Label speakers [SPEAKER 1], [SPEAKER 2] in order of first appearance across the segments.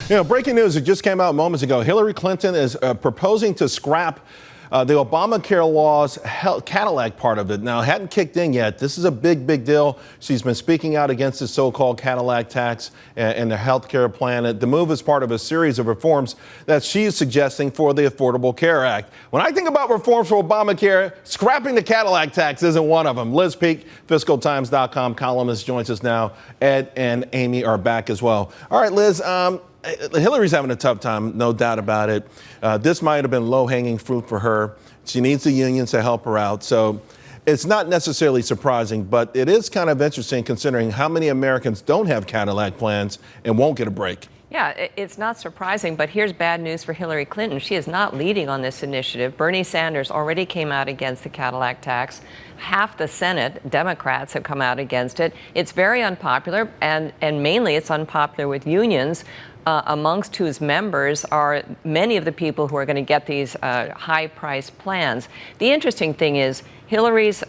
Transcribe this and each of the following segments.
[SPEAKER 1] Breaking news, it just came out moments ago. Hillary Clinton is proposing to scrap the ObamaCare law's Cadillac part of it. Now, it hadn't kicked in yet. This is a big, big deal. She's been speaking out against the so-called Cadillac tax and the health care plan. The move is part of a series of reforms that she's suggesting for the Affordable Care Act. When I think about reforms for Obamacare, scrapping the Cadillac tax isn't one of them. Liz Peek, FiscalTimes.com columnist, joins us now. Ed and Amy are back as well. All right, Liz. Hillary's having a tough time, no doubt about it. This might have been low-hanging fruit for her. She needs the unions to help her out. So it's not necessarily surprising, but it is kind of interesting considering how many Americans don't have Cadillac plans and won't get a break.
[SPEAKER 2] Yeah, it's not surprising, but here's bad news for Hillary Clinton. She is not leading on this initiative. Bernie Sanders already came out against the Cadillac tax. Half the Senate, Democrats, have come out against it. It's very unpopular, and mainly it's unpopular with unions, amongst whose members are many of the people who are going to get these high-priced plans. The interesting thing is Hillary's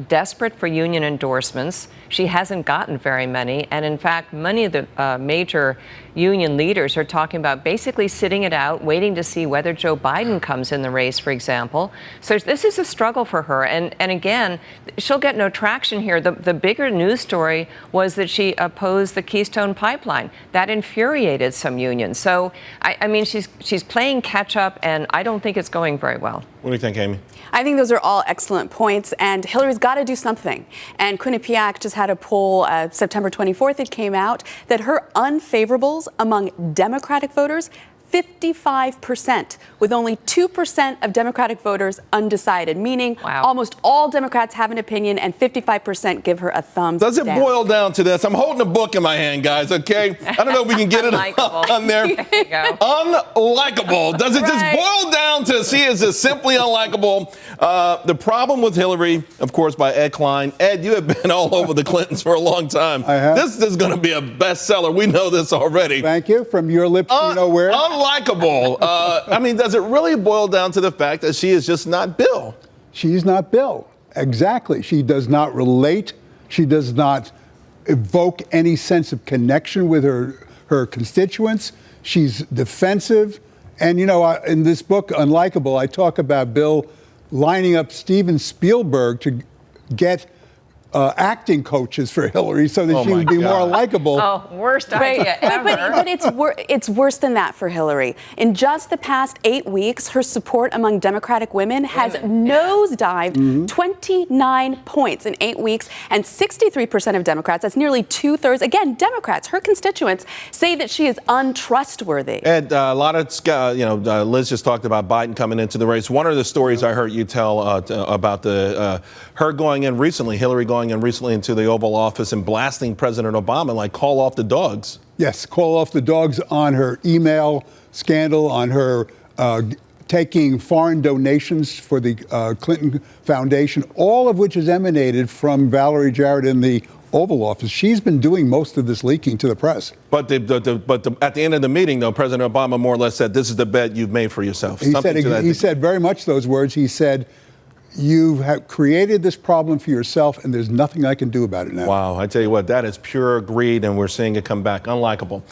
[SPEAKER 2] desperate for union endorsements. She hasn't gotten very many. And in fact, many of the major union leaders are talking about basically sitting it out, waiting to see whether Joe Biden comes in the race, for example. So this is a struggle for her. And again, she'll get no traction here. The bigger news story was that she opposed the Keystone Pipeline. That infuriated some unions. So, I mean, she's playing catch up, and I don't think it's going very well.
[SPEAKER 1] What do you think, Amy?
[SPEAKER 3] I think those are all excellent points, and Hillary's got to do something. And Quinnipiac just had a poll, September 24th, it came out, that her unfavorables among Democratic voters, 55%, with only 2% of Democratic voters undecided, meaning almost all Democrats have an opinion and 55% give her a thumbs down.
[SPEAKER 1] Does it boil down to this? I'm holding a book in my hand, guys, okay? I don't know if we can get it on there.
[SPEAKER 2] There you go.
[SPEAKER 1] Unlikable. Does it just boil down to, is this simply unlikable? The problem with Hillary, of course, by Ed Klein. Ed, you have been all over the Clintons for a long time.
[SPEAKER 4] I have.
[SPEAKER 1] This is going to be a bestseller. We know this already.
[SPEAKER 4] Thank you. From your lips to nowhere.
[SPEAKER 1] Unlikable. I mean, does it really boil down to the fact that she is just not Bill?
[SPEAKER 4] She's not Bill. Exactly. She does not relate. She does not evoke any sense of connection with her constituents. She's defensive. And, in this book, Unlikable, I talk about Bill lining up Steven Spielberg to get acting coaches for Hillary so that she would be more likable.
[SPEAKER 2] Oh, worst idea ever.
[SPEAKER 3] But it's worse than that for Hillary. In just the past 8 weeks, her support among Democratic women has nosedived 29 points in 8 weeks, and 63% of Democrats, that's nearly 2/3, again, Democrats, her constituents, say that she is untrustworthy.
[SPEAKER 1] And a lot of, Liz just talked about Biden coming into the race. One of the stories I heard you tell about her going in recently, Hillary going in recently into the Oval Office and blasting President Obama, like call off the dogs.
[SPEAKER 4] Yes, call off the dogs on her email scandal, on her taking foreign donations for the Clinton Foundation, all of which has emanated from Valerie Jarrett in the Oval Office. She's been doing most of this leaking to the press.
[SPEAKER 1] But at the end of the meeting, though, President Obama more or less said, "This is the bet you've made for yourself."
[SPEAKER 4] He said very much those words. He said, "You have created this problem for yourself, and there's nothing I can do about it now."
[SPEAKER 1] Wow, I tell you what, that is pure greed, and we're seeing it come back. Unlikable.